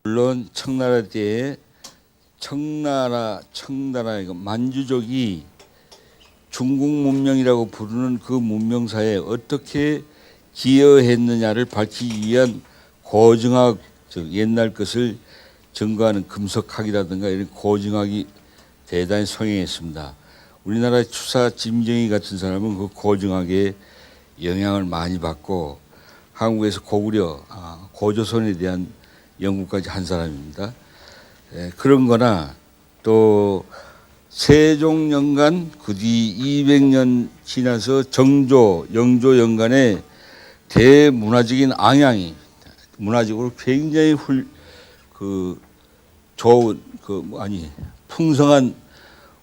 물론 청나라 때에 청나라 이거 만주족이 중국 문명이라고 부르는 그 문명사에 어떻게 기여했느냐를 밝히기 위한 고증학, 즉 옛날 것을 증거하는 금석학이라든가 이런 고증학이 대단히 성행했습니다. 우리나라 추사 짐정희 같은 사람은 그 고증학에 영향을 많이 받고 한국에서 고구려, 고조선에 대한 연구까지 한 사람입니다. 그런 거나 또 세종연간 그 뒤 200년 지나서 정조, 영조 연간에 대문화적인 앙양이 문화적으로 굉장히 좋은 풍성한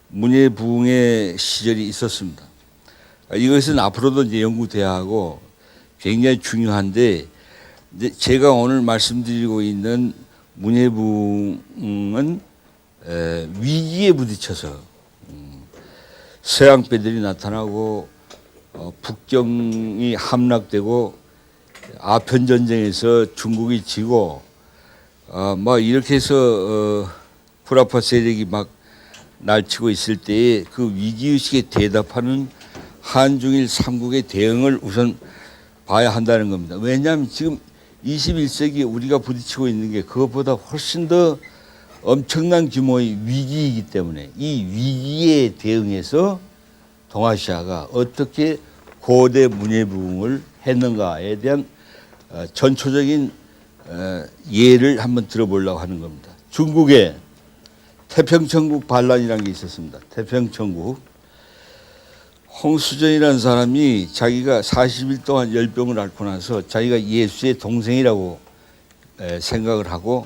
문예부흥의 시절이 있었습니다. 이것은 앞으로도 이제 연구돼야 하고 굉장히 중요한데 이제 제가 오늘 말씀드리고 있는 문예부흥은 위기에 부딪혀서 서양배들이 나타나고 북경이 함락되고 아편전쟁에서 중국이 지고 막 이렇게 해서 불아파 세력이 막 날치고 있을 때에 그 위기의식에 대답하는 한중일 삼국의 대응을 우선 봐야 한다는 겁니다. 왜냐하면 지금 21세기에 우리가 부딪히고 있는 게 그것보다 훨씬 더 엄청난 규모의 위기이기 때문에 이 위기에 대응해서 동아시아가 어떻게 고대 문예부흥을 했는가에 대한 전초적인 예를 한번 들어보려고 하는 겁니다. 중국에 태평천국 반란이라는 게 있었습니다. 태평천국. 홍수전이라는 사람이 자기가 40일 동안 열병을 앓고 나서 자기가 예수의 동생이라고 생각을 하고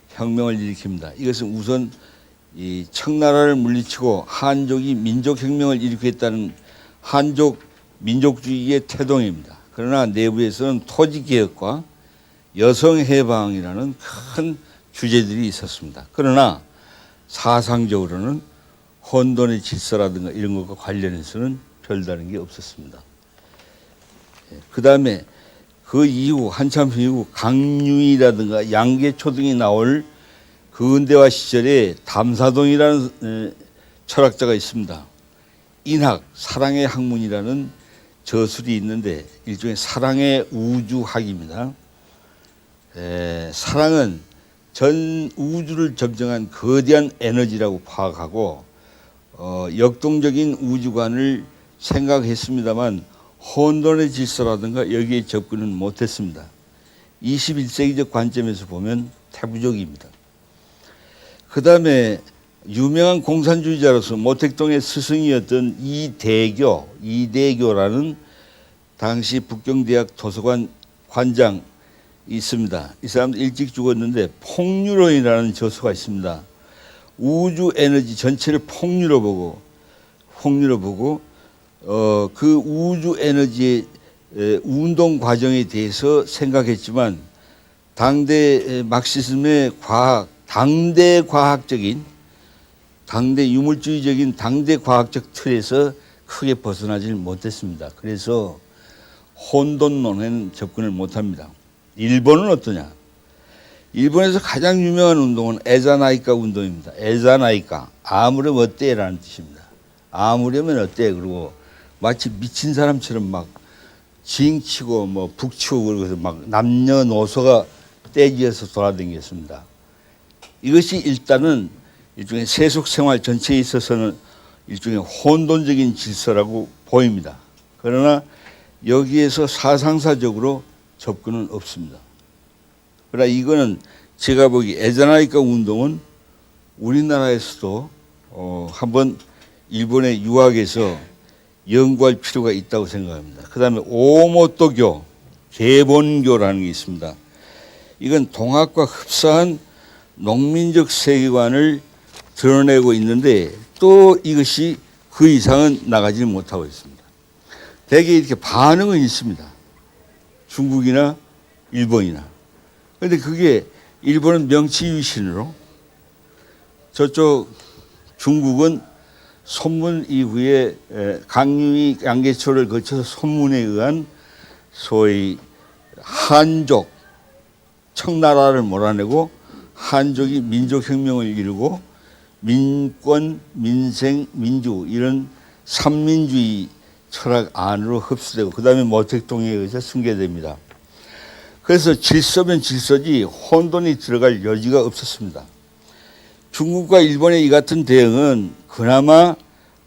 혁명을 일으킵니다. 이것은 우선 이 청나라를 물리치고 한족이 민족혁명을 일으켰다는 한족 민족주의의 태동입니다. 그러나 내부에서는 토지개혁과 여성해방이라는 큰 주제들이 있었습니다. 그러나 사상적으로는 혼돈의 질서라든가 이런 것과 관련해서는 별다른 게 없었습니다. 그 다음에 그 이후 한참 이후 강유이라든가 양계초 등이 나올 근대화 시절에 담사동이라는 철학자가 있습니다. 인학, 사랑의 학문이라는 저술이 있는데 일종의 사랑의 우주학입니다. 사랑은 전 우주를 점령한 거대한 에너지라고 파악하고 역동적인 우주관을 생각했습니다만 혼돈의 질서라든가 여기에 접근은 못했습니다. 21세기적 관점에서 보면 태부적입니다. 그 다음에 유명한 공산주의자로서 모택동의 스승이었던 이대교라는 당시 북경대학 도서관 관장 있습니다. 이 사람도 일찍 죽었는데 폭유론이라는 저서가 있습니다. 우주 에너지 전체를 폭유로 보고 그 우주 에너지의 운동 과정에 대해서 생각했지만 당대 막시즘의 당대 유물주의적인 당대 과학적 틀에서 크게 벗어나질 못했습니다. 그래서 혼돈론에는 접근을 못합니다. 일본은 어떠냐? 일본에서 가장 유명한 운동은 에자나이카 운동입니다. 에자나이카, 아무렴 어때라는 뜻입니다. 아무렴은 어때? 그리고 마치 미친 사람처럼 막 징치고 뭐 북치고 그러고서 막 남녀노소가 떼지어서 돌아다녔습니다. 이것이 일단은 일종의 세속 생활 전체에 있어서는 일종의 혼돈적인 질서라고 보입니다. 그러나 여기에서 사상사적으로 접근은 없습니다. 그러나 이거는 제가 보기 에자나이카 운동은 우리나라에서도 한번 일본의 유학에서 연구할 필요가 있다고 생각합니다. 그 다음에 오모토교, 개본교라는 게 있습니다. 이건 동학과 흡사한 농민적 세계관을 드러내고 있는데 또 이것이 그 이상은 나가지 못하고 있습니다. 대개 이렇게 반응은 있습니다. 중국이나 일본이나. 그런데 그게 일본은 명치유신으로 저쪽 중국은 손문 이후에 강유이 양계초를 거쳐서 손문에 의한 소위 한족 청나라를 몰아내고 한족이 민족혁명을 이루고 민권, 민생, 민주 이런 삼민주의 철학 안으로 흡수되고 그 다음에 모택동에 의해서 승계됩니다. 그래서 질서면 질서지 혼돈이 들어갈 여지가 없었습니다. 중국과 일본의 이 같은 대응은 그나마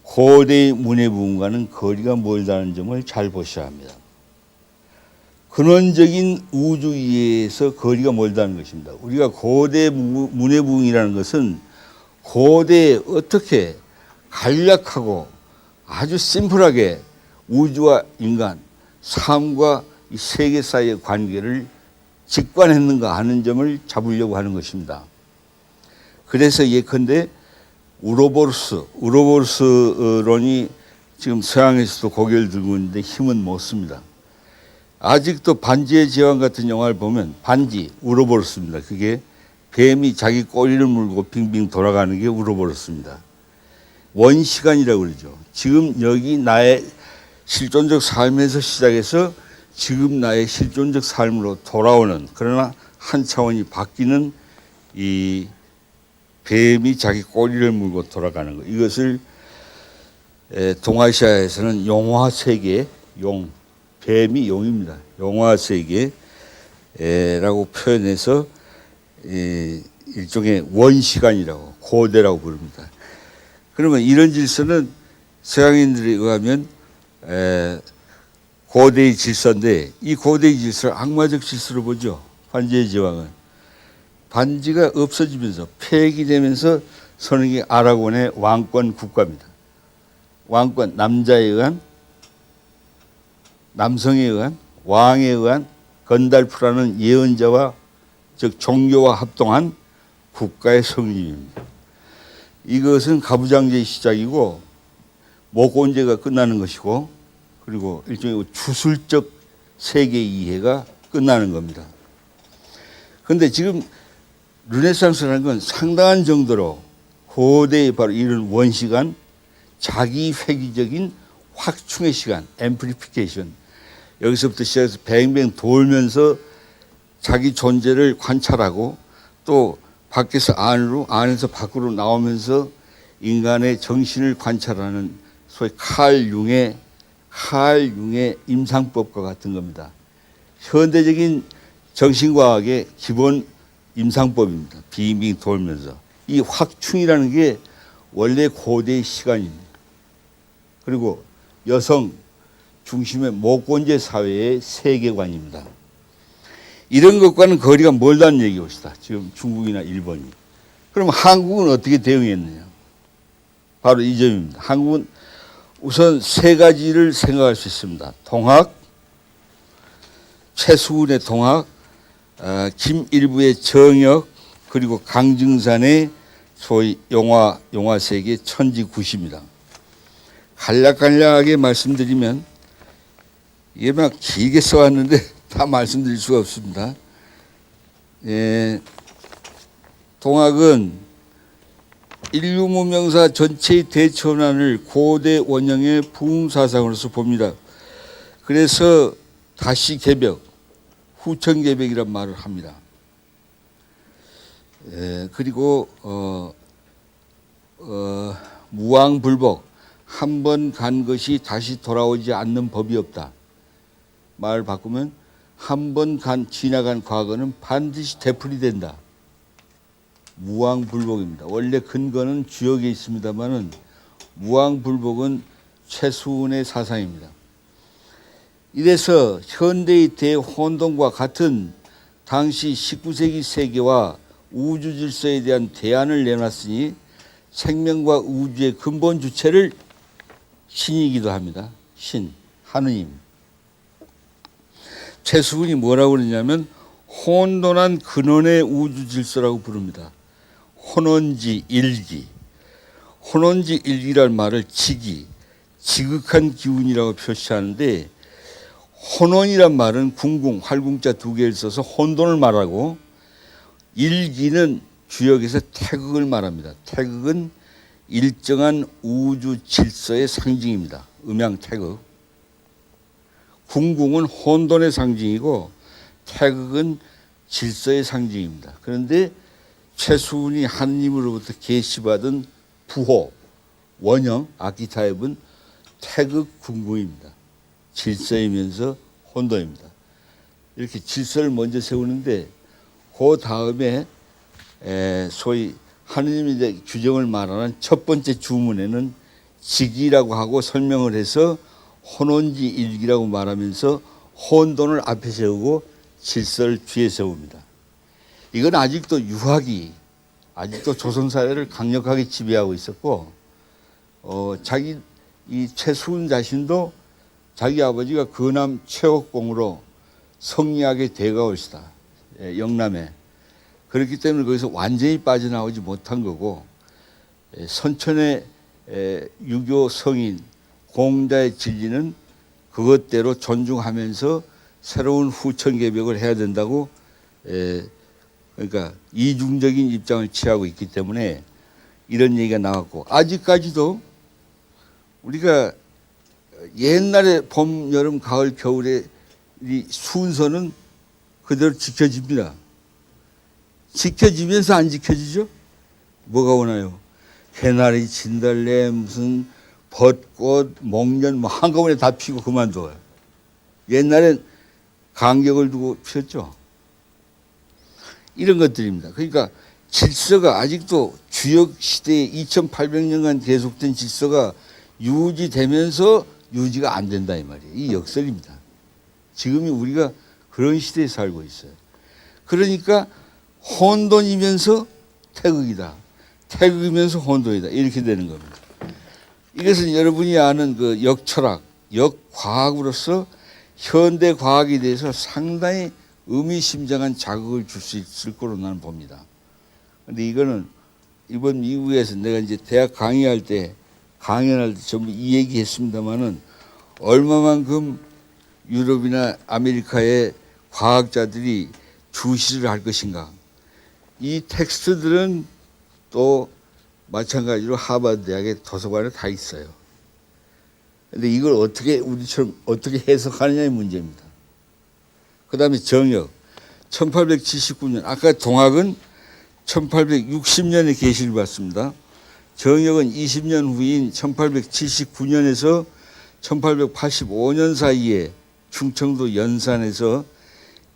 고대의 문해부흥과는 거리가 멀다는 점을 잘 보셔야 합니다. 근원적인 우주 이해에서 거리가 멀다는 것입니다. 우리가 고대 문해부흥이라는 것은 고대에 어떻게 간략하고 아주 심플하게 우주와 인간, 삶과 이 세계 사이의 관계를 직관했는가 하는 점을 잡으려고 하는 것입니다. 그래서 예컨대 우로보로스론이 지금 서양에서도 고개를 들고 있는데 힘은 못 씁니다. 아직도 반지의 제왕 같은 영화를 보면 반지, 우로보로스입니다. 그게 뱀이 자기 꼬리를 물고 빙빙 돌아가는 게 우로보로스입니다. 원시간이라고 그러죠. 지금 여기 나의 실존적 삶에서 시작해서 지금 나의 실존적 삶으로 돌아오는 그러나 한 차원이 바뀌는 이 뱀이 자기 꼬리를 물고 돌아가는 것. 이것을 동아시아에서는 용화세계, 뱀이 용입니다. 용화세계라고 표현해서 일종의 원시간이라고 고대라고 부릅니다. 그러면 이런 질서는 서양인들에 의하면 고대의 질서인데 이 고대의 질서를 악마적 질서로 보죠. 반지의 제왕은. 반지가 없어지면서 폐기되면서 서는 게 아라곤의 왕권 국가입니다. 왕권, 남자에 의한, 남성에 의한, 왕에 의한 건달프라는 예언자와 즉 종교와 합동한 국가의 성립입니다. 이것은 가부장제의 시작이고 목곤제가 끝나는 것이고 그리고 일종의 주술적 세계 이해가 끝나는 겁니다. 그런데 지금 르네상스라는 건 상당한 정도로 고대의 바로 이런 원시간, 자기 회귀적인 확충의 시간, 앰플리피케이션. 여기서부터 시작해서 뱅뱅 돌면서 자기 존재를 관찰하고 또 밖에서 안으로, 안에서 밖으로 나오면서 인간의 정신을 관찰하는 소위 칼 융의 임상법과 같은 겁니다. 현대적인 정신과학의 기본 임상법입니다. 빙빙 돌면서. 이 확충이라는 게 원래 고대의 시간입니다. 그리고 여성 중심의 모권제 사회의 세계관입니다. 이런 것과는 거리가 멀다는 얘기입니다. 지금 중국이나 일본이. 그럼 한국은 어떻게 대응했느냐? 바로 이 점입니다. 한국은 우선 세 가지를 생각할 수 있습니다. 동학, 최수훈의 동학, 김일부의 정역, 그리고 강증산의 소위 용화세계 천지구시입니다. 간략간략하게 말씀드리면 이게 막 길게 써왔는데 다 말씀드릴 수가 없습니다. 동학은 인류 문명사 전체의 대천환을 고대 원형의 부흥사상으로서 봅니다. 그래서 다시 개벽, 후천 개벽이란 말을 합니다. 그리고 무왕불복, 한 번 간 것이 다시 돌아오지 않는 법이 없다. 말을 바꾸면 한 번 지나간 과거는 반드시 되풀이된다. 무왕불복입니다. 원래 근거는 주역에 있습니다만은 무왕불복은 최수훈의 사상입니다. 이래서 현대의 대혼돈과 같은 당시 19세기 세계와 우주 질서에 대한 대안을 내놨으니 생명과 우주의 근본 주체를 신이기도 합니다. 신, 하느님. 최수훈이 뭐라고 그러냐면 혼돈한 근원의 우주 질서라고 부릅니다. 혼원지 일기. 혼원지 일기란 말을 지극한 기운이라고 표시하는데 혼원이란 말은 궁궁, 활궁자 두 개를 써서 혼돈을 말하고 일기는 주역에서 태극을 말합니다. 태극은 일정한 우주 질서의 상징입니다. 음양 태극. 궁궁은 혼돈의 상징이고 태극은 질서의 상징입니다. 그런데 최수훈이 하느님으로부터 계시받은 부호, 원형, 아키타입은 태극 군궁입니다. 질서이면서 혼돈입니다. 이렇게 질서를 먼저 세우는데 그 다음에 소위 하느님이 이제 규정을 말하는 첫 번째 주문에는 직이라고 하고 설명을 해서 혼원지 일기라고 말하면서 혼돈을 앞에 세우고 질서를 뒤에 세웁니다. 이건 아직도 유학이 아직도 조선 사회를 강력하게 지배하고 있었고, 자기 이 최수훈 자신도 자기 아버지가 거남 최옥공으로 성리학의 대가올시다, 영남에. 그렇기 때문에 거기서 완전히 빠져나오지 못한 거고, 선천의 유교 성인 공자의 진리는 그것대로 존중하면서 새로운 후천 개벽을 해야 된다고, 그러니까 이중적인 입장을 취하고 있기 때문에 이런 얘기가 나왔고, 아직까지도 우리가 옛날에 봄, 여름, 가을, 겨울에 이 순서는 그대로 지켜집니다. 지켜지면서 안 지켜지죠? 뭐가 오나요? 개나리, 진달래, 무슨 벚꽃, 목련 뭐 한꺼번에 다 피고 그만둬요. 옛날엔 간격을 두고 피웠죠. 이런 것들입니다. 그러니까 질서가 아직도 주역 시대에 2800년간 계속된 질서가 유지되면서 유지가 안 된다 이 말이에요. 이 역설입니다. 지금이 우리가 그런 시대에 살고 있어요. 그러니까 혼돈이면서 태극이다. 태극이면서 혼돈이다. 이렇게 되는 겁니다. 이것은 여러분이 아는 그 역철학, 역과학으로서 현대 과학에 대해서 상당히 의미심장한 자극을 줄 수 있을 거로 나는 봅니다. 그런데 이거는 이번 미국에서 내가 이제 대학 강의할 때 전부 이 얘기 했습니다만은 얼마만큼 유럽이나 아메리카의 과학자들이 주시를 할 것인가. 이 텍스트들은 또 마찬가지로 하버드 대학의 도서관에 다 있어요. 그런데 이걸 어떻게 우리처럼 어떻게 해석하느냐의 문제입니다. 그 다음에 정역. 1879년, 아까 동학은 1860년에 계시를 받습니다. 정역은 20년 후인 1879년에서 1885년 사이에 충청도 연산에서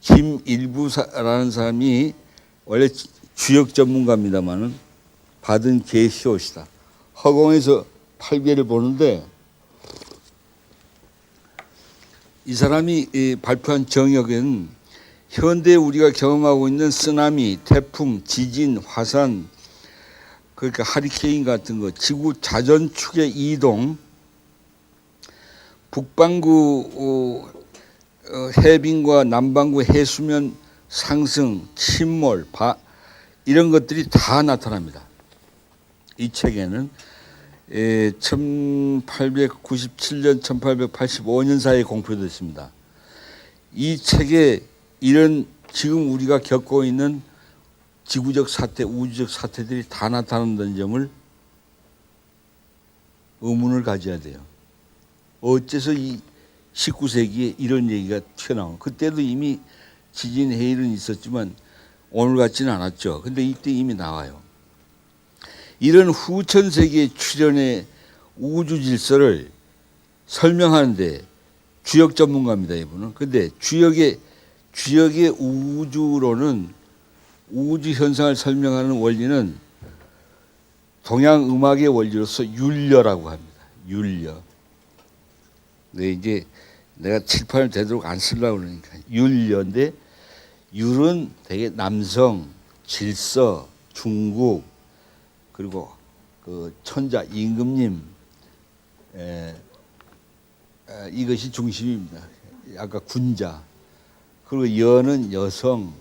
김일부라는 사람이 원래 주역 전문가입니다만은 받은 계시옷이다. 허공에서 8개를 보는데 이 사람이 발표한 정역은 현대 우리가 경험하고 있는 쓰나미, 태풍, 지진, 화산, 그러니까 하리케인 같은 거, 지구 자전축의 이동, 북반구 해빙과 남반구 해수면 상승, 침몰, 이런 것들이 다 나타납니다. 이 책에는 1897년, 1885년 사이에 공표됐습니다. 이 책에 이런 지금 우리가 겪고 있는 지구적 사태, 우주적 사태들이 다 나타난다는 점을 의문을 가져야 돼요. 어째서 이 19세기에 이런 얘기가 튀어나온, 그때도 이미 지진 해일은 있었지만 오늘 같지는 않았죠. 근데 이때 이미 나와요. 이런 후천 세계의 출현의 우주 질서를 설명하는데 주역 전문가입니다, 이분은. 근데 주역의 우주로는 우주 현상을 설명하는 원리는 동양 음악의 원리로서 율려라고 합니다. 율려. 네, 이제 내가 칠판을 되도록 안 쓰려고 그러니까 율려인데, 율은 되게 남성, 질서, 중국, 그리고 그 천자 임금님, 이것이 중심입니다. 아까 군자. 그리고 여는 여성,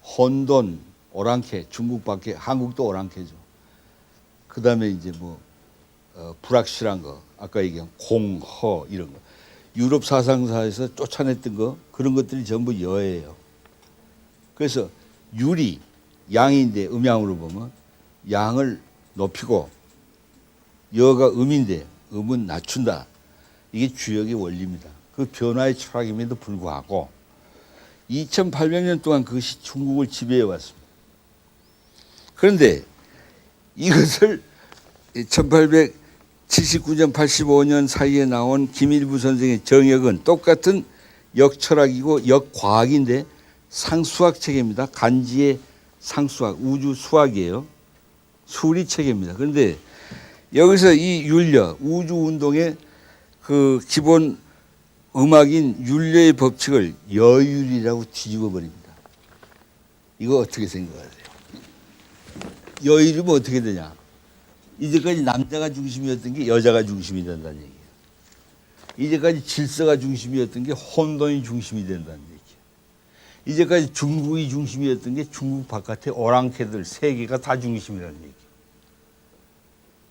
혼돈, 오랑캐, 중국밖에, 한국도 오랑캐죠. 그 다음에 이제 뭐 불확실한 거, 아까 얘기한 공, 허 이런 거. 유럽 사상사에서 쫓아냈던 거, 그런 것들이 전부 여예요. 그래서 율이 양인데, 음양으로 보면 양을 높이고, 여가 음인데 음은 낮춘다. 이게 주역의 원리입니다. 그 변화의 철학임에도 불구하고 2800년 동안 그것이 중국을 지배해 왔습니다. 그런데 이것을 1879년 85년 사이에 나온 김일부 선생의 정역은 똑같은 역철학이고 역과학인데 상수학 체계입니다. 간지의 상수학, 우주 수학이에요. 수리 체계입니다. 그런데 여기서 이 윤려, 우주 운동의 그 기본 음악인 윤려의 법칙을 여율이라고 뒤집어 버립니다. 이거 어떻게 생각하세요? 여율이면 어떻게 되냐? 이제까지 남자가 중심이었던 게 여자가 중심이 된다는 얘기예요. 이제까지 질서가 중심이었던 게 혼돈이 중심이 된다는 얘기예요. 이제까지 중국이 중심이었던 게 중국 바깥의 오랑캐들 세 개가 다 중심이라는 얘기예요.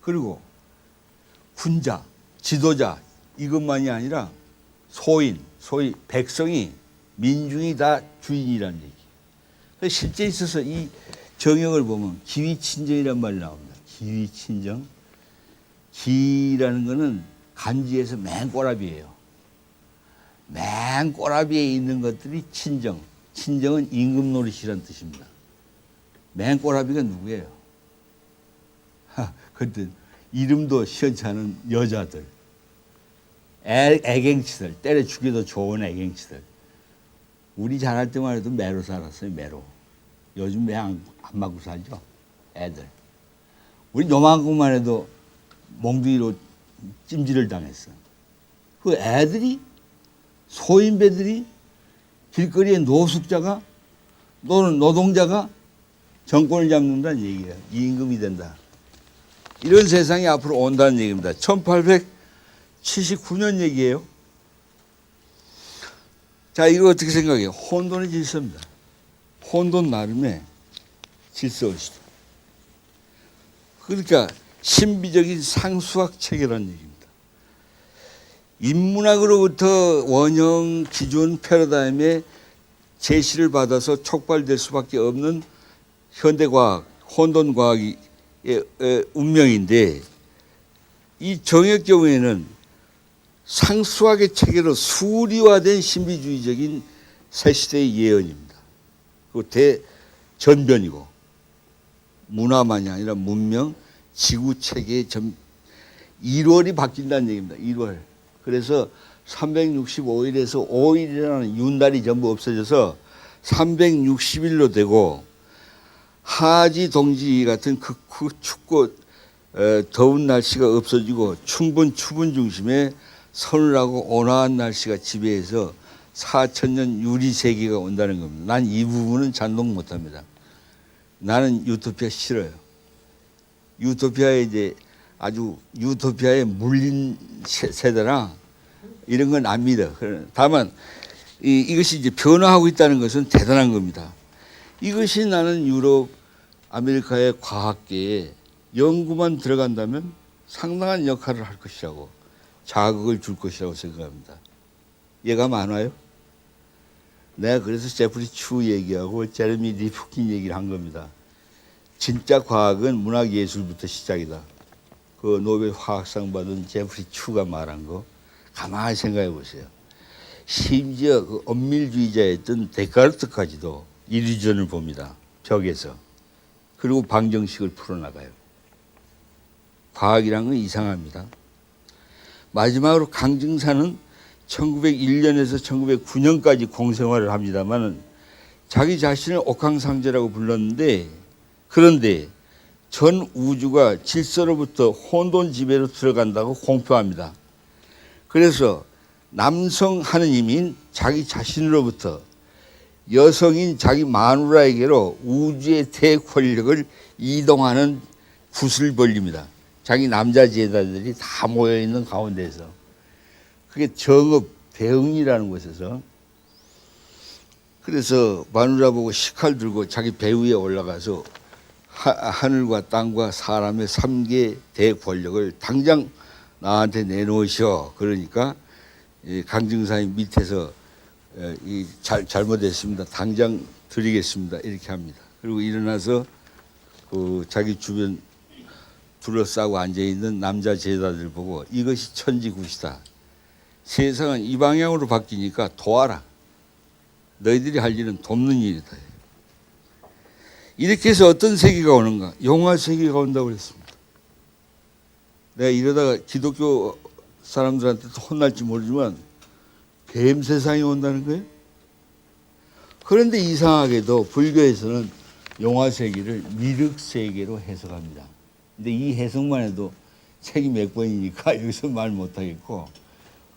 그리고 군자, 지도자 이것만이 아니라 소인, 소위 백성이 민중이 다 주인이라는 얘기예요. 실제 있어서 이 정역을 보면 기위친정이란 말이 나옵니다. 기위친정. 기라는 거는 간지에서 맨꼬라비예요. 맨꼬라비에 있는 것들이 친정. 친정은 임금노릇이라는 뜻입니다. 맨꼬라비가 누구예요? 그때 이름도 시원치 않은 여자들. 애갱치들. 때려 죽여도 좋은 애갱치들. 우리 자랄 때만 해도 매로 살았어요. 매로. 요즘 매 안 맞고 살죠. 애들. 우리 요만큼만 해도 몽둥이로 찜질을 당했어. 그 애들이 소인배들이 길거리에 노숙자가 또는 노동자가 정권을 잡는다는 얘기예요. 임금이 된다. 이런 세상이 앞으로 온다는 얘기입니다. 1879년 얘기예요. 자, 이거 어떻게 생각해요? 혼돈의 질서입니다. 혼돈 나름의 질서의식도. 그러니까 신비적인 상수학 체계라는 얘기입니다. 인문학으로부터 원형 기준 패러다임의 제시를 받아서 촉발될 수밖에 없는 현대과학, 혼돈과학의 운명인데 이 정역 경우에는 상수학의 체계로 수리화된 신비주의적인 새시대의 예언입니다. 그 대전변이고 문화만이 아니라 문명, 지구 체계의 1월이 바뀐다는 얘기입니다. 1월. 그래서 365일에서 5일이라는 윤달이 전부 없어져서 360일로 되고 하지 동지 같은 극후 춥고 더운 날씨가 없어지고 추분 중심에 서늘하고 온화한 날씨가 지배해서 4천년 유리세기가 온다는 겁니다. 난 이 부분은 찬동 못합니다. 나는 유토피아 싫어요. 유토피아에 이제 아주 유토피아에 물린 세대라 이런 건 안 믿어. 다만 이것이 이제 변화하고 있다는 것은 대단한 겁니다. 이것이 나는 유럽, 아메리카의 과학계에 연구만 들어간다면 상당한 역할을 할 것이라고 자극을 줄 것이라고 생각합니다. 예감 안 와요? 내가 그래서 제프리 추 얘기하고 제레미 리프킨 얘기를 한 겁니다. 진짜 과학은 문학예술부터 시작이다. 그 노벨 화학상 받은 제프리 추가 말한 거 가만히 생각해 보세요. 심지어 그 엄밀주의자였던 데카르트까지도 일루전을 봅니다. 벽에서. 그리고 방정식을 풀어나가요. 과학이란 건 이상합니다. 마지막으로 강증사는 1901년에서 1909년까지 공생활을 합니다만 자기 자신을 옥황상제라고 불렀는데 그런데 전 우주가 질서로부터 혼돈 지배로 들어간다고 공표합니다. 그래서 남성 하느님인 자기 자신으로부터 여성인 자기 마누라에게로 우주의 대권력을 이동하는 붓을 벌립니다. 자기 남자 제자들이 다 모여있는 가운데서. 그게 정업, 대응이라는 곳에서. 그래서 마누라 보고 식칼 들고 자기 배 위에 올라가서 하늘과 땅과 사람의 3개 대권력을 당장 나한테 내놓으셔. 그러니까 강증사님 밑에서 잘못했습니다. 당장 드리겠습니다. 이렇게 합니다. 그리고 일어나서 그 자기 주변 둘러싸고 앉아있는 남자 제자들 보고 이것이 천지굿이다. 세상은 이 방향으로 바뀌니까 도와라. 너희들이 할 일은 돕는 일이다. 이렇게 해서 어떤 세계가 오는가? 영화 세계가 온다고 그랬습니다. 내가 이러다가 기독교 사람들한테 혼날지 모르지만 뱀 세상이 온다는 거예요. 그런데 이상하게도 불교에서는 영화 세계를 미륵 세계로 해석합니다. 근데 이 해석만 해도 책이 몇 권이니까 여기서 말 못하겠고,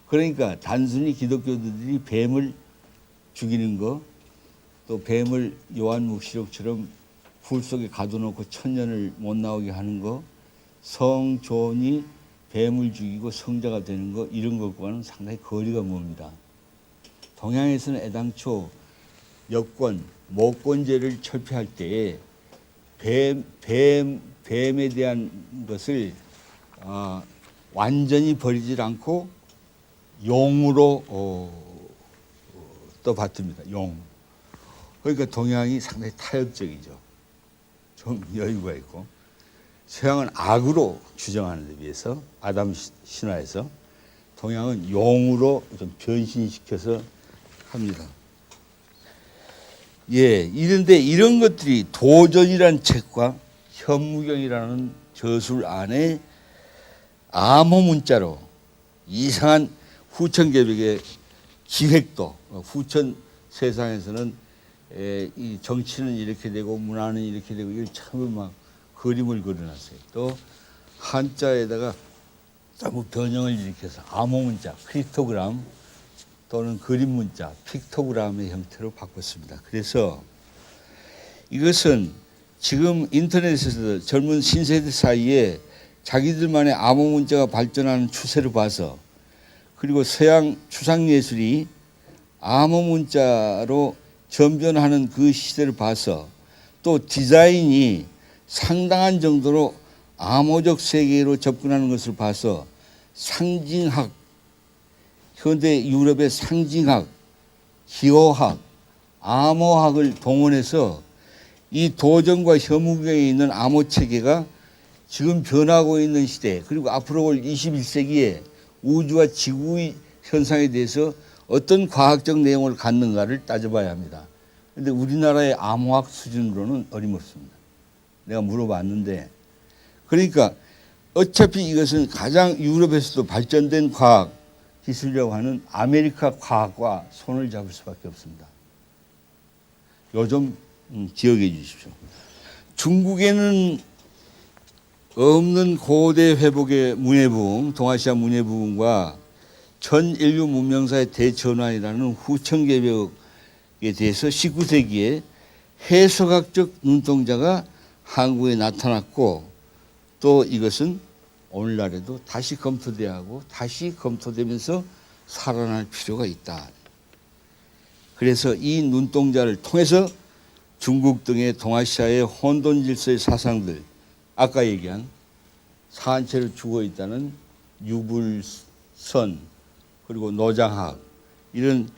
그러니까 단순히 기독교들이 뱀을 죽이는 거, 또 뱀을 요한묵시록처럼 불 속에 가둬놓고 천년을 못 나오게 하는 거, 성존이 뱀을 죽이고 성자가 되는 거, 이런 것과는 상당히 거리가 멉니다. 동양에서는 애당초 여권, 모권제를 철폐할 때에 뱀에 대한 것을 완전히 버리질 않고 용으로 또 받듭니다. 용. 그러니까 동양이 상당히 타협적이죠. 좀 여유가 있고. 서양은 악으로 규정하는 데 비해서 아담 신화에서 동양은 용으로 좀 변신시켜서 합니다. 예, 이런데 이런 것들이 도전이라는 책과 현무경이라는 저술 안에 암호 문자로 이상한 후천개벽의 기획도, 후천 세상에서는 이 정치는 이렇게 되고 문화는 이렇게 되고 이걸 참 막 그림을 그려놨어요. 또 한자에다가 자꾸 변형을 일으켜서 암호 문자, 크리토그램 또는 그림 문자, 픽토그램의 형태로 바꿨습니다. 그래서 이것은 지금 인터넷에서 젊은 신세대 사이에 자기들만의 암호 문자가 발전하는 추세를 봐서, 그리고 서양 추상 예술이 암호 문자로 전변하는 그 시대를 봐서, 또 디자인이 상당한 정도로 암호적 세계로 접근하는 것을 봐서 상징학, 현대 유럽의 상징학, 기호학, 암호학을 동원해서 이 도전과 혐오경에 있는 암호 체계가 지금 변하고 있는 시대, 그리고 앞으로 올 21세기에 우주와 지구의 현상에 대해서 어떤 과학적 내용을 갖는가를 따져봐야 합니다. 그런데 우리나라의 암호학 수준으로는 어림없습니다. 내가 물어봤는데, 그러니까 어차피 이것은 가장 유럽에서도 발전된 과학 기술이라고 하는 아메리카 과학과 손을 잡을 수밖에 없습니다. 요즘 기억해 주십시오. 중국에는 없는 고대 회복의 문해부흥, 동아시아 문해부흥과 전 인류 문명사의 대전환이라는 후천개벽에 대해서 19세기에 해석학적 눈동자가 한국에 나타났고, 또 이것은 오늘날에도 다시 검토돼야 하고 다시 검토되면서 살아날 필요가 있다. 그래서 이 눈동자를 통해서 중국 등의 동아시아의 혼돈 질서의 사상들, 아까 얘기한 사한체를 주고 있다는 유불선, 그리고 노장학, 이런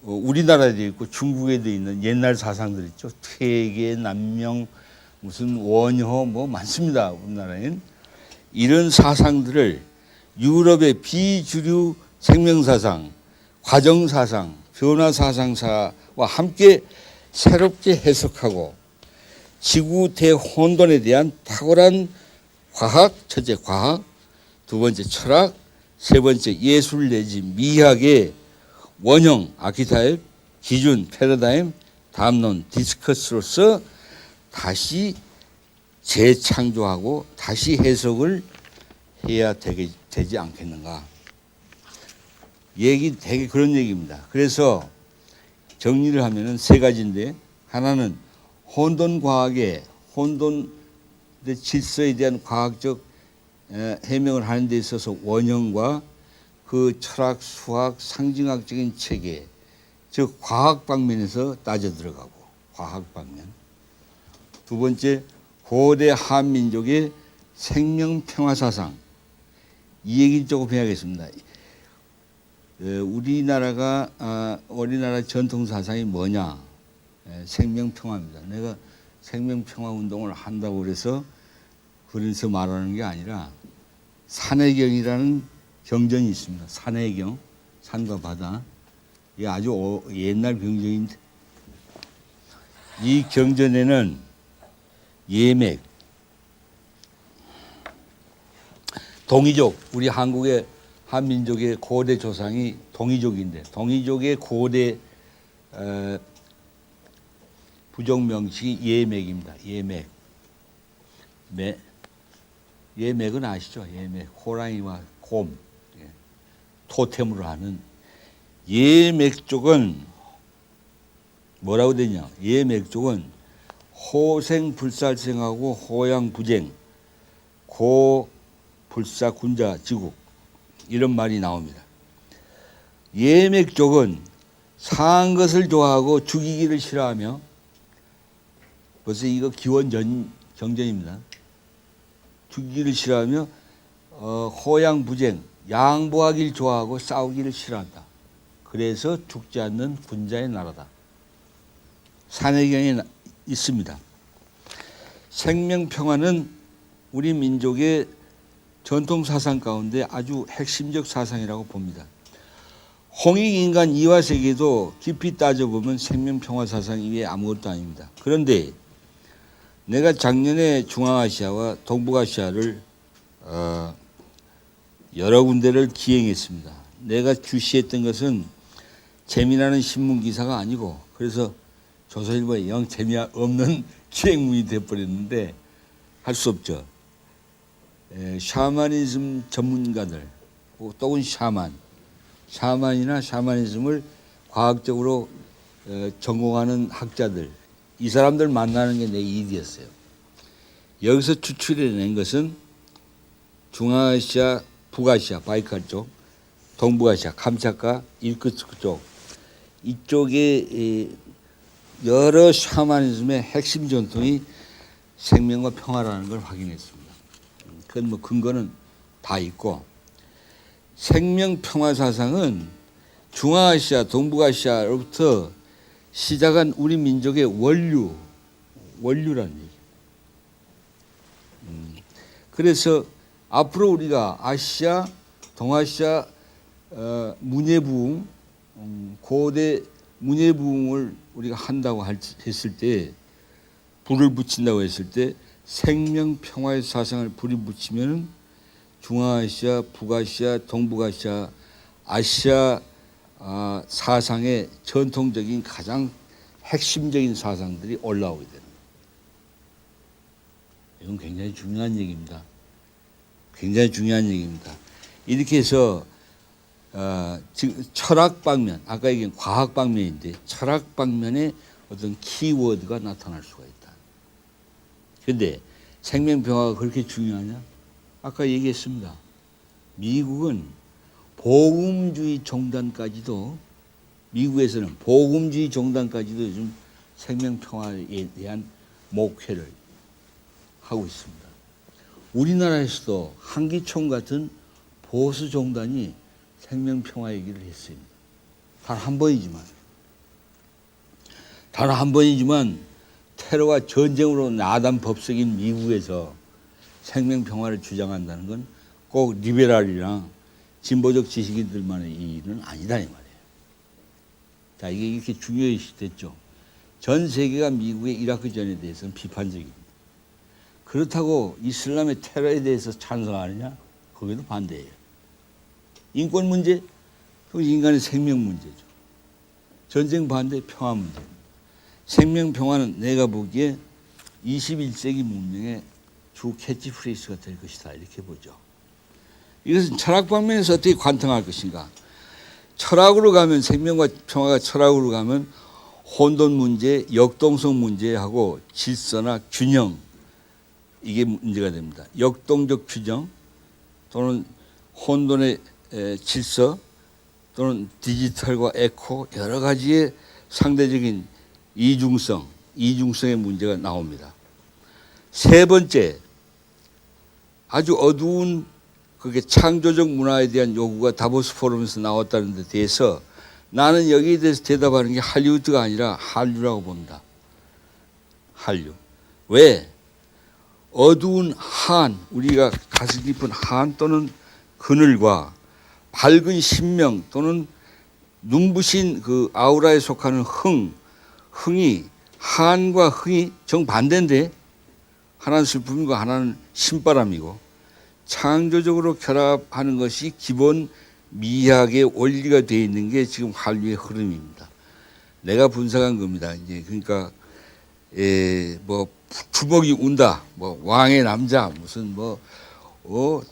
우리나라에도 있고 중국에도 있는 옛날 사상들 있죠. 퇴계, 남명, 무슨 원효 뭐 많습니다. 우리나라엔 이런 사상들을 유럽의 비주류 생명사상, 과정사상, 변화사상사와 함께 새롭게 해석하고 지구 대혼돈에 대한 탁월한 과학, 첫째 과학, 두 번째 철학, 세 번째 예술 내지 미학의 원형, 아키타입, 기준, 패러다임, 담론, 디스커스로서 다시 재창조하고 다시 해석을 해야 되지 않겠는가. 얘기 되게 그런 얘기입니다. 그래서 정리를 하면은 세 가지인데, 하나는 혼돈 과학의 혼돈 질서에 대한 과학적 해명을 하는 데 있어서 원형과 그 철학, 수학, 상징학적인 체계, 즉 과학 방면에서 따져 들어가고, 과학 방면. 두 번째, 고대 한민족의 생명평화 사상. 이 얘기 조금 해야겠습니다. 우리나라 전통 사상이 뭐냐? 생명평화입니다. 내가 생명평화 운동을 한다고 그래서 말하는 게 아니라 산해경이라는 경전이 있습니다. 산해경, 산과 바다. 이게 아주 옛날 경전인데, 이 경전에는 예맥. 동이족, 우리 한국의 한민족의 고대 조상이 동이족인데 동이족의 고대 부족 명칭이 예맥입니다. 예맥. 예맥은 아시죠? 예맥. 호랑이와 곰. 토템으로 하는 예맥족은 뭐라고 되냐? 예맥족은 호생불살생하고 호양부쟁, 고불사군자지국 이런 말이 나옵니다. 예맥족은 상한 것을 좋아하고 죽이기를 싫어하며 벌써 이거 기원경전입니다. 죽이기를 싫어하며 호양부쟁, 양보하기를 좋아하고 싸우기를 싫어한다. 그래서 죽지 않는 군자의 나라다. 산해경에 있습니다. 생명평화는 우리 민족의 전통 사상 가운데 아주 핵심적 사상이라고 봅니다. 홍익인간 이화세계도 깊이 따져보면 생명평화 사상 이외에 아무것도 아닙니다. 그런데 내가 작년에 중앙아시아와 동북아시아를 여러 군데를 기행했습니다. 내가 주시했던 것은 재미나는 신문 기사가 아니고 그래서 조선일보에 영 재미없는 기행문이 돼버렸는데 할 수 없죠. 샤머니즘 전문가들 또는 샤만이나 샤머니즘을 과학적으로 전공하는 학자들 이 사람들 만나는 게 내 일이었어요. 여기서 추출해낸 것은 중앙아시아, 북아시아, 바이칼 쪽, 동북아시아, 감차카, 이르크츠크 쪽 이쪽에 여러 샤머니즘의 핵심 전통이 생명과 평화라는 걸 확인했습니다. 그건 뭐 근거는 다 있고 생명평화 사상은 중앙아시아, 동북아시아로부터 시작한 우리 민족의 원류라는 얘기예요. 그래서 앞으로 우리가 아시아, 동아시아 문예부흥, 고대 문예부흥을 우리가 한다고 했을 때 불을 붙인다고 했을 때 생명평화의 사상을 불이 붙이면 중앙아시아, 북아시아, 동북아시아, 아시아 사상의 전통적인 가장 핵심적인 사상들이 올라오게 되는 거예요. 이건 굉장히 중요한 얘기입니다. 굉장히 중요한 얘기입니다. 이렇게 해서 지금 철학 방면, 아까 얘기한 과학 방면인데 철학 방면에 어떤 키워드가 나타날 수가 있다. 그런데 생명평화가 그렇게 중요하냐? 아까 얘기했습니다. 미국은 복음주의 종단까지도 미국에서는 복음주의 종단까지도 요즘 생명평화에 대한 목회를 하고 있습니다. 우리나라에서도 한기총 같은 보수 종단이 생명평화 얘기를 했습니다. 단 한 번이지만 테러와 전쟁으로 나단 법석인 미국에서 생명평화를 주장한다는 건 꼭 리베랄이랑 진보적 지식인들만의 일은 아니다 이 말이에요. 자, 이게 이렇게 중요시됐죠. 전 세계가 미국의 이라크전에 대해서는 비판적입니다. 그렇다고 이슬람의 테러에 대해서 찬성하느냐? 거기도 반대예요. 인권 문제? 그건 인간의 생명 문제죠. 전쟁 반대, 평화 문제입니다. 생명 평화는 내가 보기에 21세기 문명의 주 캐치프레이스가 될 것이다 이렇게 보죠. 이것은 철학 방면에서 어떻게 관통할 것인가. 철학으로 가면 생명과 평화가 철학으로 가면 혼돈 문제, 역동성 문제하고 질서나 균형 이게 문제가 됩니다. 역동적 균형 또는 혼돈의 질서 또는 디지털과 에코 여러 가지의 상대적인 이중성의 문제가 나옵니다. 세 번째, 아주 어두운 그게 창조적 문화에 대한 요구가 다보스 포럼에서 나왔다는 데 대해서 나는 여기에 대해서 대답하는 게 할리우드가 아니라 한류라고 봅니다. 한류. 왜? 어두운 한, 우리가 가슴 깊은 한 또는 그늘과 밝은 신명 또는 눈부신 그 아우라에 속하는 흥이 한과 흥이 정반대인데 하나는 슬픔이고 하나는 신바람이고 창조적으로 결합하는 것이 기본 미학의 원리가 되어 있는 게 지금 한류의 흐름입니다. 내가 분석한 겁니다. 이제 그러니까 뭐 주먹이 운다, 뭐 왕의 남자, 무슨 뭐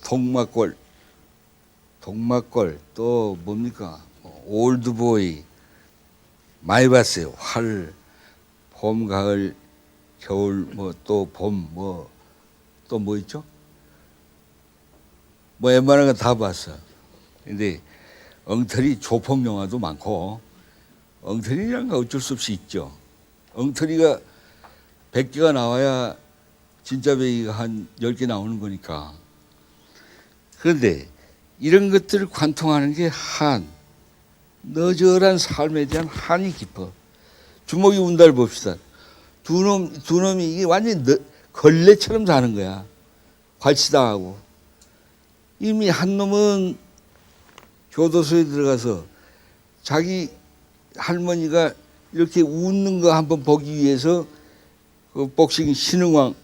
동막골 또 뭡니까 올드보이 많이 봤어요. 활, 봄, 가을, 겨울 뭐 또 봄 뭐 또 뭐 있죠? 뭐 웬만한 거 다 봤어. 근데 엉터리 조폭 영화도 많고 엉터리란 거 어쩔 수 없이 있죠. 엉터리가 100개가 나와야 진짜 배기가 한 10개 나오는 거니까. 그런데 이런 것들을 관통하는 게 너절한 삶에 대한 한이 깊어. 주먹이 운다를 봅시다. 두 놈이 이게 완전히 걸레처럼 사는 거야. 괄치당하고. 이미 한 놈은 교도소에 들어가서 자기 할머니가 이렇게 웃는 거 한번 보기 위해서 그 복싱 신인왕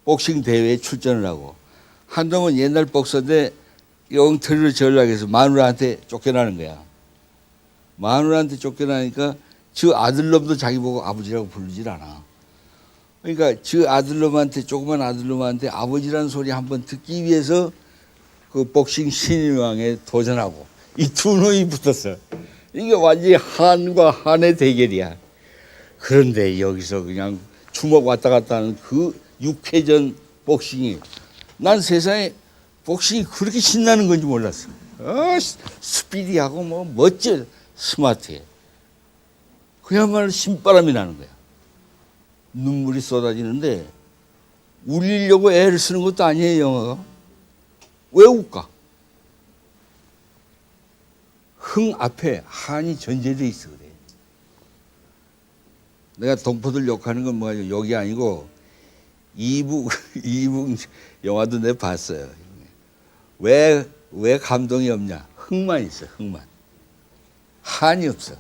복싱 대회에 출전을 하고 한 놈은 옛날 복서인데 엉터리로 전락해서 마누라한테 쫓겨나는 거야. 마누라한테 쫓겨나니까 저 아들놈도 자기 보고 아버지라고 부르질 않아. 그러니까 저 아들놈한테 조그만 아들놈한테 아버지라는 소리 한번 듣기 위해서 그 복싱 신인왕에 도전하고 이 두 놈이 붙었어. 이게 완전히 한과 한의 대결이야. 그런데 여기서 그냥 주먹 왔다 갔다 하는 그 육회전 복싱이 난 세상에 복싱이 그렇게 신나는 건지 몰랐어. 스피디하고 뭐 멋져 스마트해. 그야말로 신바람이 나는 거야. 눈물이 쏟아지는데 울리려고 애를 쓰는 것도 아니에요. 영화가. 왜 울까? 흥 앞에 한이 전제되어 있어 그래. 내가 동포들 욕하는 건 뭐야? 욕이 아니고 이북 영화도 내가 봤어요. 왜 감동이 없냐? 흥만 있어. 흥만. 한이 없어.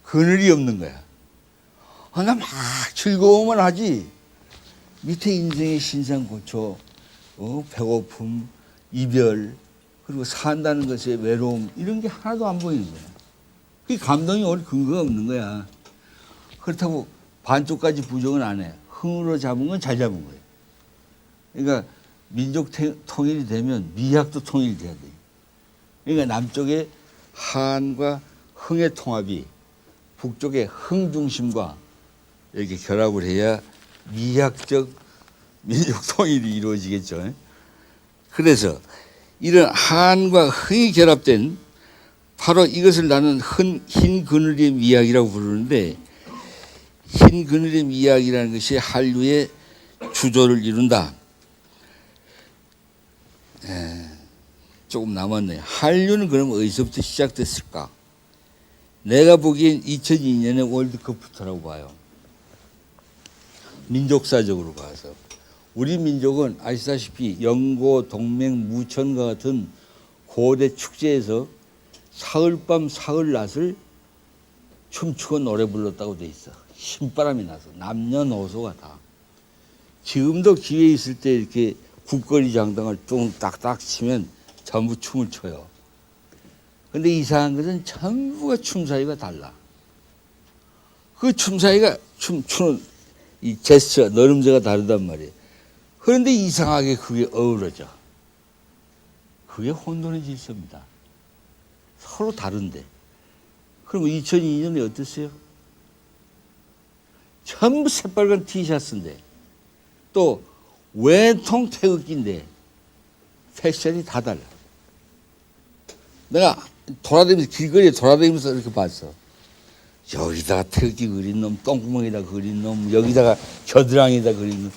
그늘이 없는 거야. 나 막 즐거움만 하지. 밑에 인생의 신상고초, 배고픔, 이별, 그리고 산다는 것의 외로움 이런 게 하나도 안 보이는 거야. 그 감동이 올 근거가 없는 거야. 그렇다고 반쪽까지 부정은 안 해. 흥으로 잡은 건 잘 잡은 거예요. 그러니까 민족 통일이 되면 미학도 통일돼야 돼. 그러니까 남쪽의 한과 흥의 통합이 북쪽의 흥 중심과 이렇게 결합을 해야 미학적 민족 통일이 이루어지겠죠. 그래서 이런 한과 흥이 결합된 바로 이것을 나는 흰 그늘의 미학이라고 부르는데 흰 그늘의 미학이라는 것이 한류의 주조를 이룬다. 조금 남았네요. 한류는 그럼 어디서부터 시작됐을까? 내가 보기엔 2002년의 월드컵부터라고 봐요. 민족사적으로 봐서. 우리 민족은 아시다시피 영고, 동맹, 무천과 같은 고대 축제에서 사흘밤 사흘낮을 춤추고 노래 불렀다고 돼 있어. 신바람이 나서 남녀노소가 다. 지금도 기회 있을 때 이렇게 국거리 장당을 쭉 딱딱 치면 전부 춤을 춰요. 근데 이상한 것은 전부가 춤사위가 달라. 그 춤사위가 춤추는 이 제스처, 너름새가 다르단 말이에요. 그런데 이상하게 그게 어우러져. 그게 혼돈의 질서입니다. 서로 다른데. 그럼 2002년에 어땠어요? 전부 새빨간 티셔츠인데 또 왼통 태극기인데 패션이 다 달라. 내가 돌아다니면서 길거리에 돌아다니면서 이렇게 봤어. 여기다가 태극기 그린 놈, 똥구멍에다 그린 놈, 여기다가 겨드랑이에다 그린 놈.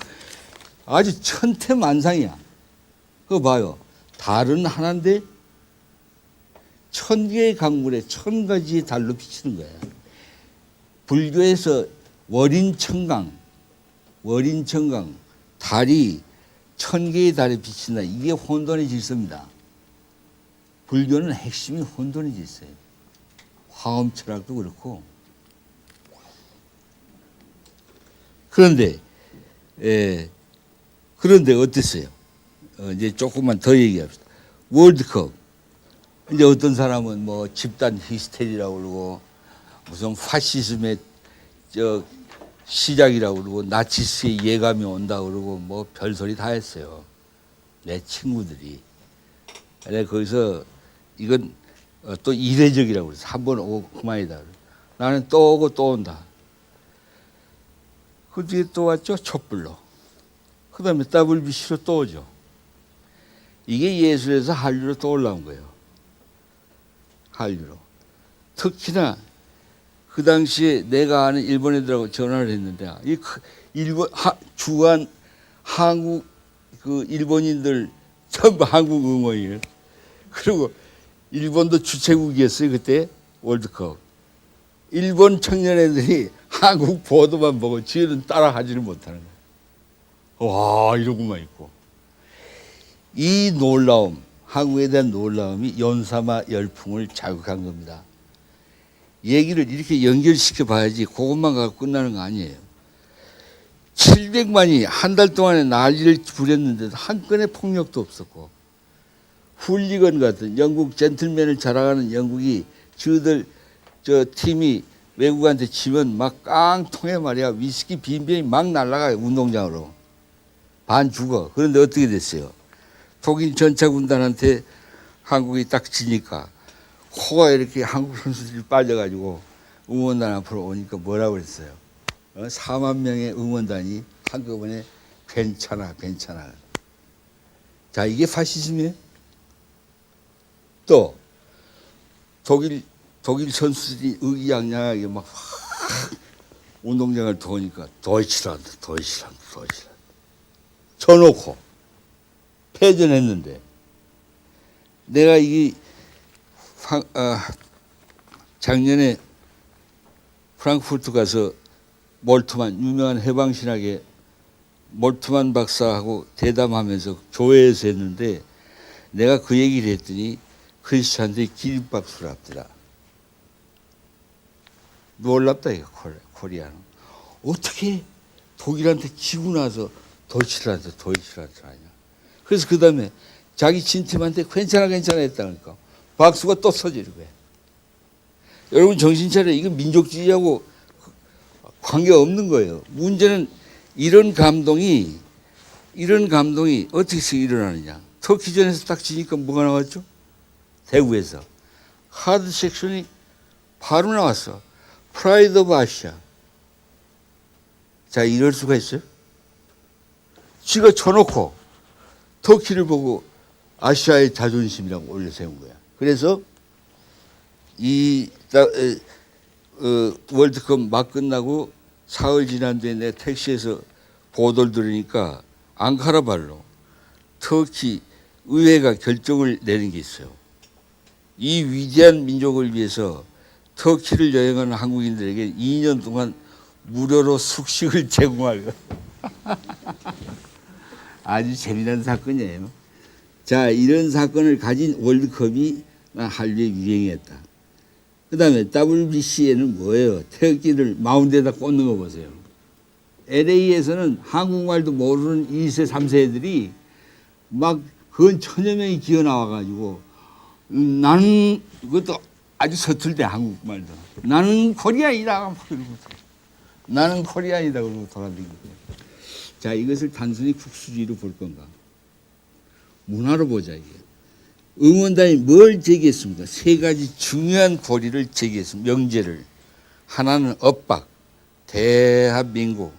아주 천태만상이야. 그거 봐요. 달은 하나인데 1000개의 강물에 1000가지의 달로 비치는 거야. 불교에서 월인천강, 달이 1000개의 달에 비친다. 이게 혼돈의 질서입니다. 불교는 핵심이 혼돈의 질서예요. 화엄 철학도 그렇고 그런데 그런데 어땠어요? 이제 조금만 더 얘기합시다. 월드컵. 이제 어떤 사람은 뭐 집단 히스테리라고 그러고 무슨 파시즘의 시작이라고 그러고 나치스의 예감이 온다 그러고 뭐 별소리 다 했어요. 내 친구들이. 그래 거기서 이건 또 이례적이라고 그래서 한 번 오고 그만이다. 나는 또 오고 또 온다. 그 뒤에 또 왔죠. 촛불로. 그 다음에 WBC로 또 오죠. 이게 예술에서 한류로 또 올라온 거예요. 한류로. 특히나 그 당시에 내가 아는 일본 애들하고 전화를 했는데 이 일본 주한 한국 그 일본인들 전부 한국 응원이에요. 그리고 일본도 주최국이었어요 그때 월드컵. 일본 청년애들이 한국 보도만 보고 지들은 따라하지를 못하는 거예요. 와 이러고만 있고. 이 놀라움, 한국에 대한 놀라움이 연사마 열풍을 자극한 겁니다. 얘기를 이렇게 연결시켜 봐야지 그것만 갖고 끝나는 거 아니에요. 700만이 한 달 동안에 난리를 부렸는데도 한 건의 폭력도 없었고 훌리건 같은 영국 젠틀맨을 자랑하는 영국이 저들 팀이 외국한테 지면 막 깡통에 말이야 위스키 빈병이 막 날아가요 운동장으로. 반 죽어. 그런데 어떻게 됐어요? 독일 전차군단한테 한국이 딱 지니까 코가 이렇게 한국 선수들이 빠져가지고 응원단 앞으로 오니까 뭐라고 그랬어요? 4만 명의 응원단이 한꺼번에 괜찮아 괜찮아. 자 이게 파시즘이에요. 또 독일 선수들이 의기양양하게 막 운동장을 도니까 도이치란드 쳐놓고 패전했는데 내가 이게 작년에 프랑크푸르트 가서 몰트만 유명한 해방신학의 몰트만 박사하고 대담하면서 교회에서 했는데 내가 그 얘기를 했더니 크리스찬들이 기립박수를 합니다. 놀랍다 이거 코리아는. 어떻게 독일한테 지고 나서 도이치란드 하냐. 그래서 그 다음에 자기 친팀한테 괜찮아 했다니까 박수가 또 터지는 거야. 여러분 정신 차려. 이건 민족주의하고 관계없는 거예요. 문제는 이런 감동이 어떻게 일어나느냐. 터키전에서 딱 지니까 뭐가 나왔죠? 대구에서 하드 섹션이 바로 나왔어. 프라이드 오브 아시아. 자 이럴 수가 있어요? 지가 쳐놓고 터키를 보고 아시아의 자존심이라고 올려세운 거야. 그래서 이 월드컵 막 끝나고 사흘 지난 뒤에 내 택시에서 보도를 들으니까 앙카라발로 터키 의회가 결정을 내린 게 있어요. 이 위대한 민족을 위해서 터키를 여행하는 한국인들에게 2년 동안 무료로 숙식을 제공할 거. 아주 재미난 사건이에요. 자, 이런 사건을 가진 월드컵이 한류에 유행했다. 그 다음에 WBC에는 뭐예요? 태극기를 마운드에다 꽂는 거 보세요. LA에서는 한국말도 모르는 2세, 3세 애들이 막 그건 천여 명이 기어 나와가지고 나는 그것도 아주 서툴대 한국말도. 나는 코리아이다. 나는 코리아이다 그러고 돌아다니고. 자, 이것을 단순히 국수주의로 볼 건가? 문화로 보자 이게. 응원단이 뭘 제기했습니까? 세 가지 중요한 고리를 제기했습니다. 명제를. 하나는 엇박, 대한민국.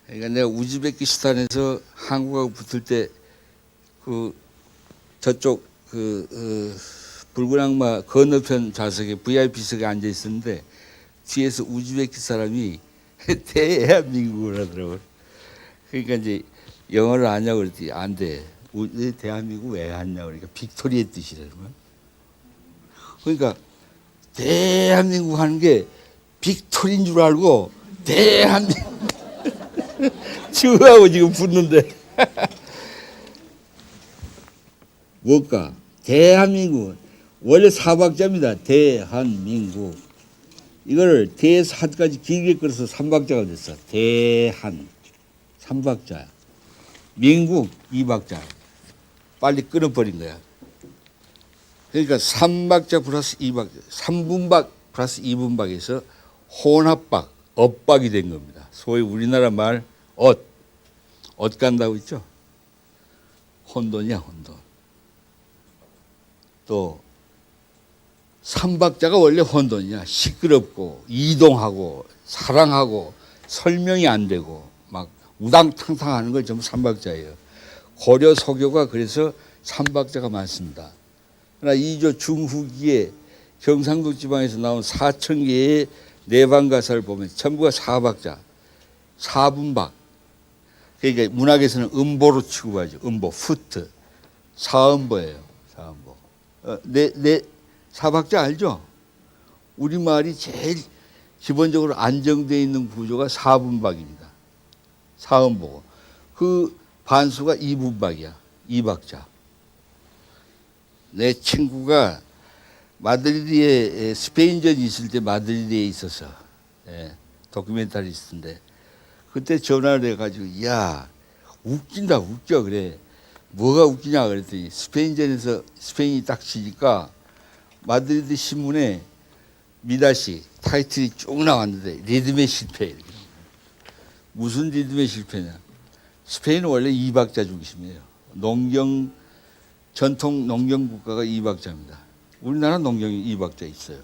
그러니까 내가 우즈베키스탄에서 한국하고 붙을 때 그 저쪽 붉은 악마 건너편 좌석에 VIP석에 앉아 있었는데 뒤에서 우즈베키 사람이 대한민국을 하더라고요. 그러니까 이제 영어를 아냐고 그랬더니 안 돼. 대한민국 왜 하냐고 그러니까 빅토리의 뜻이라는 거야. 그러니까 대한민국 하는 게 빅토리인 줄 알고 대한민국 지우하고 지금 붙는데 뭘까? 대한민국 원래 사박자입니다. 대한민국. 이거를 대에서 한까지 길게 끌어서 삼박자가 됐어. 대한 삼박자야. 민국 이박자. 빨리 끊어버린 거야. 그러니까 삼박자 플러스 이박자, 삼분박 플러스 이분박에서 혼합박, 엇박이 된 겁니다. 소위 우리나라 말 엇 간다고 있죠. 혼돈이야, 혼돈. 또 삼박자가 원래 혼돈이야. 시끄럽고 이동하고 사랑하고 설명이 안 되고 막 우당탕탕 하는 걸 전부 삼박자예요. 고려 서교가 그래서 삼박자가 많습니다. 그러나 이조 중후기에 경상도 지방에서 나온 4,000개의 내방가사를 보면 전부가 사박자, 사분박. 그러니까 문학에서는 음보로 취급하죠. 음보, 푸트, 사음보예요. 사음보. 사박자 알죠? 우리말이 제일 기본적으로 안정되어 있는 구조가 사분박입니다. 사음보고. 그 반수가 이분박이야. 이박자. 내 친구가 마드리드에 스페인전이 있을 때 마드리드에 있어서 다큐멘터리스트인데 그때 전화를 해가지고 야 웃긴다 웃겨 그래. 뭐가 웃기냐 그랬더니 스페인전에서 스페인이 딱 치니까 마드리드 신문에 미다시 타이틀이 쭉 나왔는데 리듬의 실패. 무슨 리듬의 실패냐. 스페인은 원래 이박자 중심이에요. 전통 농경 국가가 이박자입니다. 우리나라 농경이 이박자 있어요.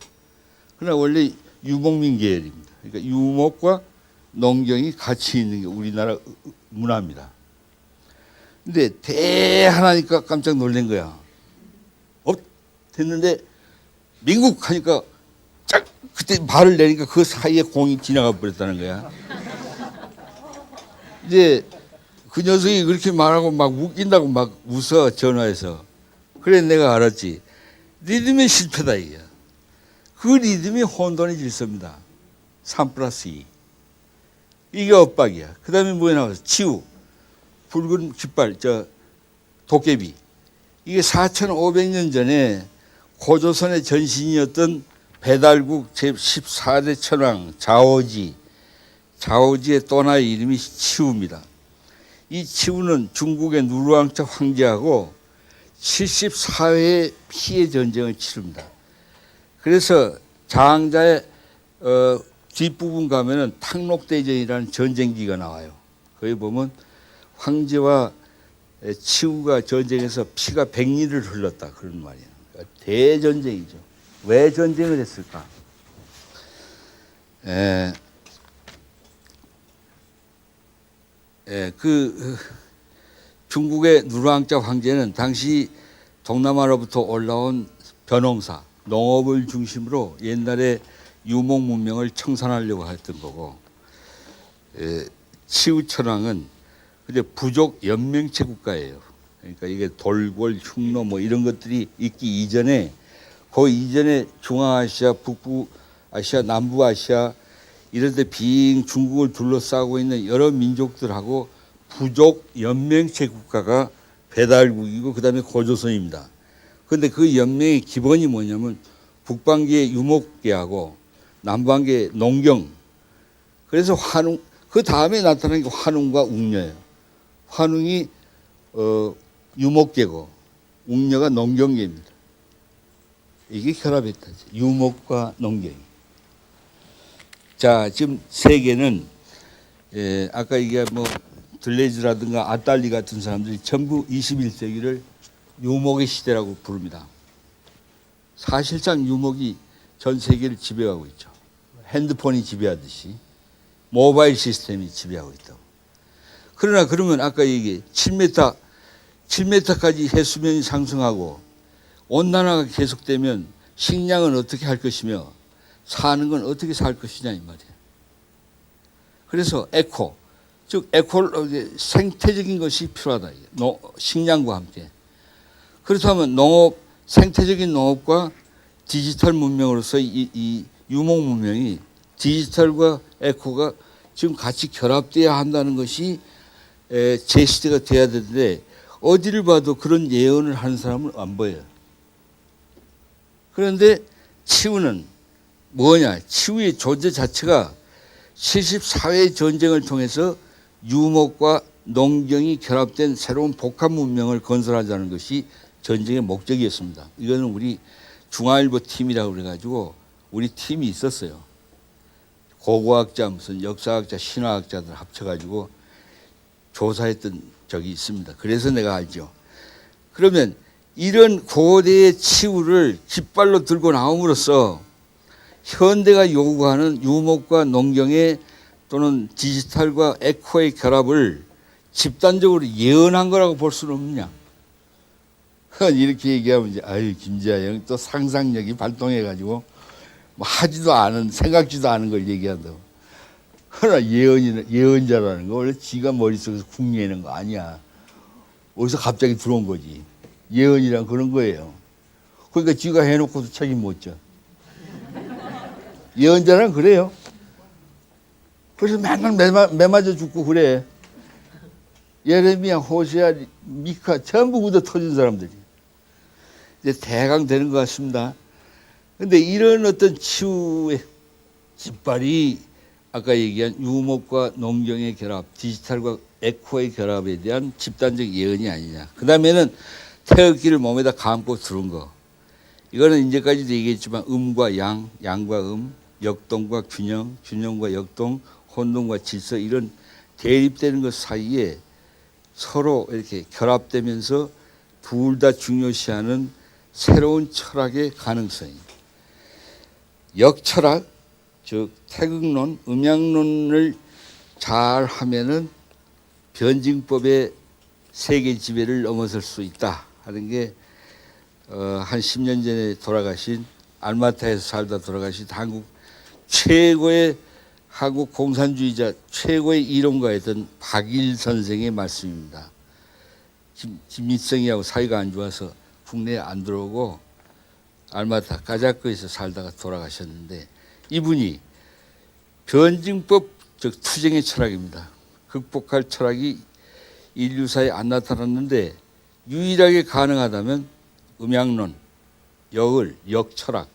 그러나 원래 유목민 계열입니다. 그러니까 유목과 농경이 같이 있는 게 우리나라 문화입니다. 근데 대하나니까 깜짝 놀란 거야. 됐는데 민국 하니까 짝 그때 말을 내니까 그 사이에 공이 지나가 버렸다는 거야. 이제 그 녀석이 그렇게 말하고 막 웃긴다고 막 웃어 전화해서. 그래 내가 알았지. 리듬의 실패다 이게. 그 리듬이 혼돈의 질서입니다. 3+2. 이게 엇박이야. 그 다음에 뭐에 나와서 치우. 붉은 깃발, 도깨비. 이게 4,500년 전에 고조선의 전신이었던 배달국 제14대 천왕 자오지의 또나의 이름이 치우입니다. 이 치우는 중국의 누르왕차 황제하고 74회의 피해 전쟁을 치릅니다. 그래서 장자의 뒷부분 가면은 탕록대전이라는 전쟁기가 나와요. 거기 보면 황제와 치우가 전쟁에서 피가 100리를 흘렀다 그런 말이에요. 그러니까 대전쟁이죠. 왜 전쟁을 했을까? 중국의 누르왕자 황제는 당시 동남아로부터 올라온 변홍사, 농업을 중심으로 옛날에 유목 문명을 청산하려고 했던 거고, 치우천왕은 근데 부족 연맹체 국가예요. 그러니까 이게 돌궐, 흉노 뭐 이런 것들이 있기 이전에 그 이전에 중앙아시아, 북부아시아, 남부아시아 이런 데 빙 중국을 둘러싸고 있는 여러 민족들하고 부족 연맹체 국가가 배달국이고 그다음에 고조선입니다. 그런데 그 연맹의 기본이 뭐냐면 북방계의 유목계하고 남방계의 농경. 그래서 환웅, 그 다음에 나타난 게 환웅과 웅녀예요. 환웅이 유목계고 웅녀가 농경계입니다. 이게 결합했다. 유목과 농경이. 자, 지금 세계는 아까 이게 뭐 들레즈라든가 아딸리 같은 사람들이 전부 21세기를 유목의 시대라고 부릅니다. 사실상 유목이 전 세계를 지배하고 있죠. 핸드폰이 지배하듯이 모바일 시스템이 지배하고 있다고. 그러나 그러면 아까 얘기 7m까지 해수면이 상승하고 온난화가 계속되면 식량은 어떻게 할 것이며 사는 건 어떻게 살 것이냐 이 말이에요. 그래서 즉 생태적인 것이 필요하다. 식량과 함께. 그렇다면 생태적인 농업과 디지털 문명으로서 이 유목 문명이 디지털과 에코가 지금 같이 결합돼야 한다는 것이 제시대가 돼야 되는데 어디를 봐도 그런 예언을 하는 사람은 안 보여요. 그런데 치우는 뭐냐? 치유의 존재 자체가 74회의 전쟁을 통해서 유목과 농경이 결합된 새로운 복합 문명을 건설하자는 것이 전쟁의 목적이었습니다. 이거는 우리 중앙일보 팀이라고 그래가지고 우리 팀이 있었어요. 고고학자, 무슨 역사학자, 신화학자들 합쳐가지고 조사했던 적이 있습니다. 그래서 내가 알죠. 그러면 이런 고대의 치유를 깃발로 들고 나옴으로써 현대가 요구하는 유목과 농경의 또는 디지털과 에코의 결합을 집단적으로 예언한 거라고 볼 수는 없느냐. 이렇게 얘기하면 이제 아유 김지아형 또 상상력이 발동해가지고 뭐 하지도 않은 생각지도 않은 걸 얘기한다고. 그러나 예언자라는 거 원래 지가 머릿속에서 궁리하는 거 아니야. 어디서 갑자기 들어온 거지. 예언이란 그런 거예요. 그러니까 지가 해놓고도 책임 못 져. 예언자는 그래요. 그래서 맨날 매맞아 죽고 그래. 예레미야, 호세아, 미카 전부 굳어 터진 사람들이. 이제 대강 되는 것 같습니다. 근데 이런 어떤 치유의 깃발이 아까 얘기한 유목과 농경의 결합, 디지털과 에코의 결합에 대한 집단적 예언이 아니냐. 그 다음에는 태극기를 몸에다 감고 들은 거. 이거는 이제까지도 얘기했지만 음과 양, 양과 역동과 균형, 균형과 역동, 혼동과 질서 이런 대립되는 것 사이에 서로 이렇게 결합되면서 둘 다 중요시하는 새로운 철학의 가능성입니다. 역철학, 즉 태극론, 음양론을 잘 하면은 변증법의 세계 지배를 넘어설 수 있다 하는 게 한 10년 전에 돌아가신 알마타에서 살다 돌아가신 한국 최고의 한국 공산주의자 최고의 이론가였던 박일 선생의 말씀입니다. 김일성이하고 사이가 안 좋아서 국내에 안 들어오고 알마타 까자크에서 살다가 돌아가셨는데 이분이 변증법 즉 투쟁의 철학입니다. 극복할 철학이 인류사에 안 나타났는데 유일하게 가능하다면 음양론, 역철학을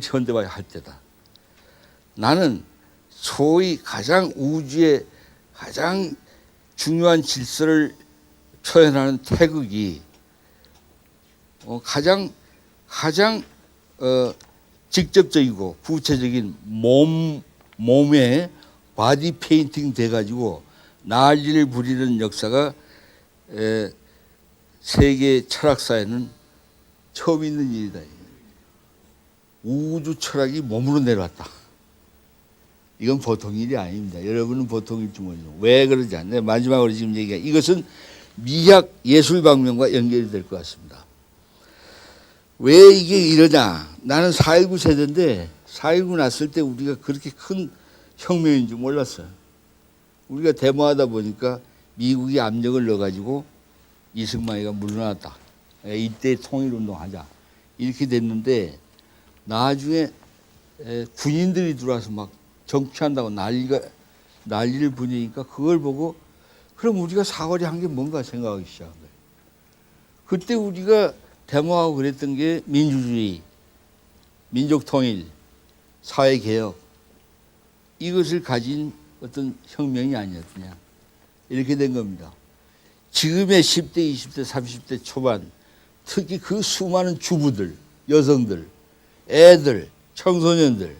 현대화할 때다. 나는 소위 가장 우주의 가장 중요한 질서를 표현하는 태극이 가장 직접적이고 구체적인 몸에 바디 페인팅 돼가지고 난리를 부리는 역사가 세계 철학사에는 처음 있는 일이다. 우주 철학이 몸으로 내려왔다. 이건 보통 일이 아닙니다. 여러분은 보통일지 모르죠. 왜 그러지 않나요? 마지막으로 지금 얘기한 이것은 미학 예술 방면과 연결이 될 것 같습니다. 왜 이게 이러냐? 나는 4.19 세대인데 4.19 났을 때 우리가 그렇게 큰 혁명인 줄 몰랐어요. 우리가 데모하다 보니까 미국이 압력을 넣어가지고 이승만이가 물러났다. 이때 통일운동하자. 이렇게 됐는데 나중에 군인들이 들어와서 막 정치한다고 난리를 부리니까 그걸 보고 그럼 우리가 사거리 한 게 뭔가 생각하기 시작한 거예요. 그때 우리가 데모하고 그랬던 게 민주주의, 민족통일, 사회개혁 이것을 가진 어떤 혁명이 아니었느냐. 이렇게 된 겁니다. 지금의 10대, 20대, 30대 초반 특히 그 수많은 주부들, 여성들, 애들, 청소년들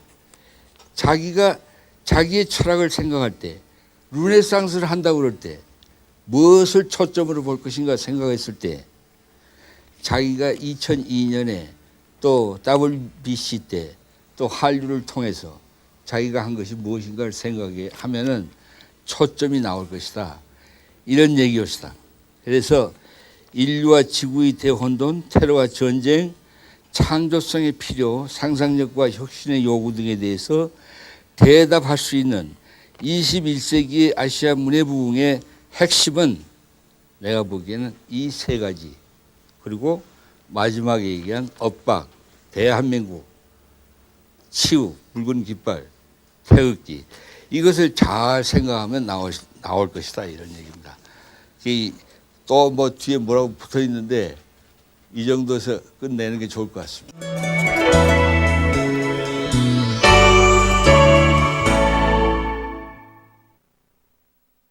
자기가 자기의 철학을 생각할 때 르네상스를 한다고 그럴 때 무엇을 초점으로 볼 것인가 생각했을 때 자기가 2002년에 또 WBC 때 또 한류를 통해서 자기가 한 것이 무엇인가를 생각하면은 초점이 나올 것이다. 이런 얘기였다. 그래서 인류와 지구의 대혼돈, 테러와 전쟁, 창조성의 필요, 상상력과 혁신의 요구 등에 대해서 대답할 수 있는 21세기의 아시아 문해부흥의 핵심은 내가 보기에는 이 세 가지 그리고 마지막에 얘기한 엇박, 대한민국, 치유, 붉은 깃발, 태극기 이것을 잘 생각하면 나올 것이다 이런 얘기입니다. 또 뭐 뒤에 뭐라고 붙어 있는데 이 정도에서 끝내는 게 좋을 것 같습니다.